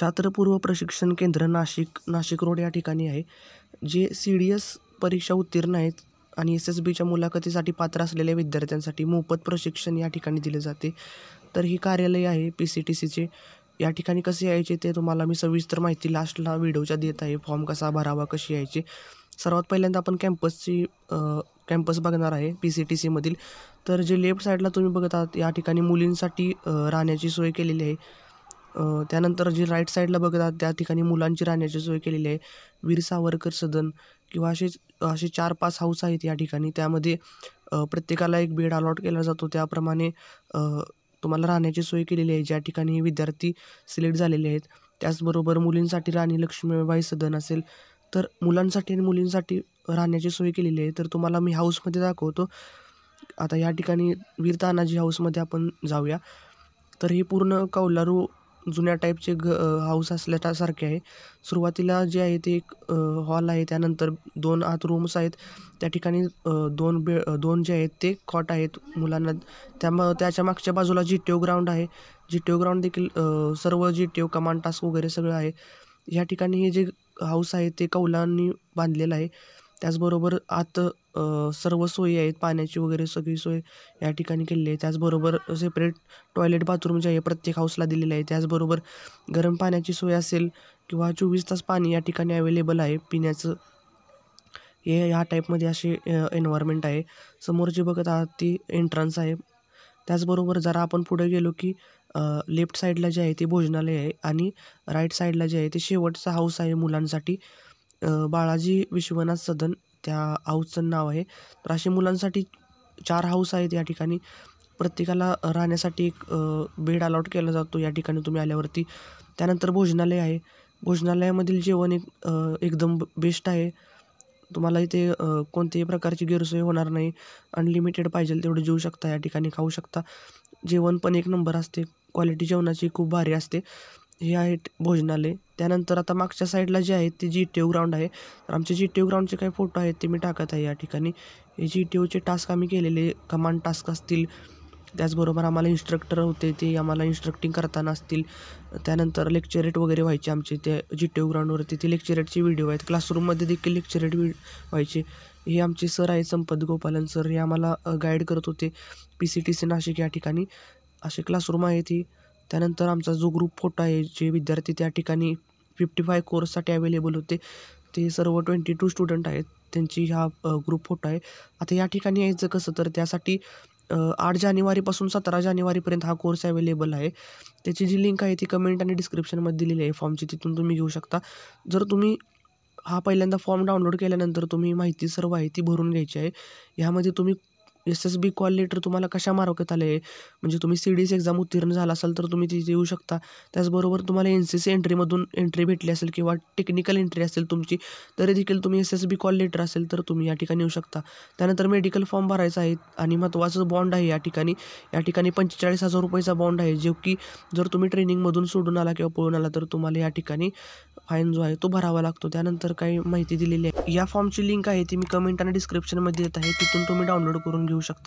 छात्रपूर्व प्रशिक्षण केंद्र नाशिक रोड या ठिकाणी आहे. जे CDS परीक्षा उत्तीर्ण आहेत आणि SSBच्या मुलाखतीसाठी पात्र असलेल्या विद्यार्थ्यांसाठी मोफत प्रशिक्षण या ठिकाणी दिले जाते. तर ही कार्यालय आहे PCTCचे. या ठिकाणी कसे यायचे ते तुम्हाला मी सविस्तर माहिती लास्टला व्हिडिओच्या देत आहे. फॉर्म कसा भरावा, कशी यायचे. सर्वात पहिल्यांदा आपण कॅम्पस बघणार आहे PCTCमधील. तर जे लेफ्ट साईडला तुम्ही बघत आहात या ठिकाणी मुलींसाठी राहण्याची सोय केलेली आहे. त्यानंतर जे राईट साईडला बघत आहात त्या ठिकाणी मुलांची राहण्याची सोय केलेली आहे. वीर सावरकर सदन किंवा असे 4-5 हाऊस आहेत या ठिकाणी. त्यामध्ये प्रत्येकाला एक बेड अलॉट केला जातो. त्याप्रमाणे तुम्हाला राहण्याची सोय केलेली आहे, ज्या ठिकाणी विद्यार्थी सिलेक्ट झालेले आहेत. त्याचबरोबर मुलींसाठी राणी लक्ष्मीबाई सदन असेल, तर मुलांसाठी आणि मुलींसाठी राहण्याची सोय केलेली आहे. तर तुम्हाला मी हाऊसमध्ये दाखवतो. आता या ठिकाणी वीर तानाजी हाऊसमध्ये आपण जाऊया. तर हे पूर्ण कौलारू जुन्या टाईपचे हाऊस असल्यासारखे आहे. सुरुवातीला जे आहे ते एक हॉल आहे. त्यानंतर 2 आत रूम्स आहेत. त्या ठिकाणी 2 जे आहेत ते कॉट आहेत मुलांना. त्याच्या मागच्या बाजूला GTO ग्राउंड आहे. GTO ग्राउंड देखील सर्व GTO कमांड टास्क वगैरे सगळं आहे. या ठिकाणी हे जे हाऊस आहे ते कौलांनी बांधलेलं आहे. त्याचबरोबर आत सर्व सोयी आहेत, पाण्याची वगैरे सगळी सोय या ठिकाणी केलेली आहे. त्याचबरोबर सेपरेट टॉयलेट बाथरूम जे आहे प्रत्येक हाऊसला दिलेलं आहे. त्याचबरोबर गरम पाण्याची सोय असेल किंवा 24 तास पाणी या ठिकाणी अवेलेबल आहे पिण्याचं. हे ह्या टाईपमध्ये असे एन्व्हायरमेंट आहे. समोर जे बघत आहात ती एंट्रन्स आहे. त्याचबरोबर जरा आपण पुढे गेलो की लेफ्ट साईडला जे आहे ते भोजनालय आहे आणि राईट साईडला जे आहे ते शेवटचा हाऊस आहे मुलांसाठी. बाळाजी विश्वनाथ सदन त्या हाऊसचं नाव आहे. तर असे मुलांसाठी 4 हाऊस आहेत या ठिकाणी. प्रत्येकाला राहण्यासाठी एक बेड अलॉट केला जातो या ठिकाणी तुम्ही आल्यावरती. त्यानंतर भोजनालय आहे. भोजनालयामधील जेवण एकदम बेस्ट आहे. तुम्हाला इथे कोणत्याही प्रकारची गैरसोय होणार नाही. अनलिमिटेड पाहिजे तेवढं जेवू शकता, या ठिकाणी खाऊ शकता. जेवण पण एक नंबर असते. क्वालिटी जेवणाची खूप भारी असते. हे आहे भोजनालय. त्यानंतर आता मागच्या साईडला जे आहे ते GTO ग्राउंड आहे. तर आमचे GTO ग्राउंडचे काही फोटो आहेत ते मी टाकत आहे या ठिकाणी. हे GTOचे टास्क आम्ही केलेले कमांड टास्क असतील. त्याचबरोबर आम्हाला इन्स्ट्रक्टर होते, ते आम्हाला इन्स्ट्रक्टिंग करताना असतील. त्यानंतर लेक्चरेट वगैरे व्हायचे आमचे त्या GTO ग्राउंडवरती. ते लेक्चरेटचे व्हिडिओ आहेत. क्लासरूममध्ये देखील लेक्चरेट व्हायचे. हे आमचे सर आहेत संपत गोपालन सर. हे आम्हाला गाईड करत होते PCTC नाशिक या ठिकाणी. असे क्लासरूम आहे ती. त्यानंतर आमचा जो ग्रुप फोटो आहे, जे विद्यार्थी त्या ठिकाणी 55 कोर्ससाठी अवेलेबल होते, ते सर्व 22 स्टुडंट आहेत. त्यांची हा ग्रुप फोटो आहे. आता या ठिकाणी यायचं कसं, तर त्यासाठी 8 जानेवारीपासून 17 जानेवारीपर्यंत हा कोर्स अवेलेबल आहे. त्याची जी लिंक आहे ती कमेंट आणि डिस्क्रिप्शनमध्ये दिलेली आहे फॉर्मची, तिथून तुम्ही घेऊ शकता. जर तुम्ही हा पहिल्यांदा फॉर्म डाउनलोड केल्यानंतर तुम्ही माहिती सर्व आहे ती भरून घ्यायची आहे. ह्यामध्ये तुम्ही SSB कॉल लेटर तुम्हाला कशा मार्फत आले आहे, म्हणजे तुम्ही CDS एक्झाम उत्तीर्ण झाला असाल तर तुम्ही तिथे येऊ शकता. त्याचबरोबर तुम्हाला NCC एंट्रीमधून एंट्री भेटली असेल किंवा टेक्निकल एंट्री असेल तुमची, तरी देखील तुम्ही SSB कॉल लेटर असेल तर तुम्ही या ठिकाणी येऊ शकता. त्यानंतर मेडिकल फॉर्म भरायचा आहे आणि महत्त्वाचं बॉन्ड आहे या ठिकाणी. या ठिकाणी 45,000 रुपयेचा बॉन्ड आहे, जो की जर तुम्ही ट्रेनिंगमधून सोडून आला किंवा पळून आला तर तुम्हाला या ठिकाणी फाईन जो आहे तो भरावा लागतो. त्यानंतर काही माहिती दिलेली आहे. या फॉर्मची लिंक आहे ती मी कमेंट आणि डिस्क्रिप्शनमध्ये देत आहे, तिथून तुम्ही डाउनलोड करून घेऊ शकता.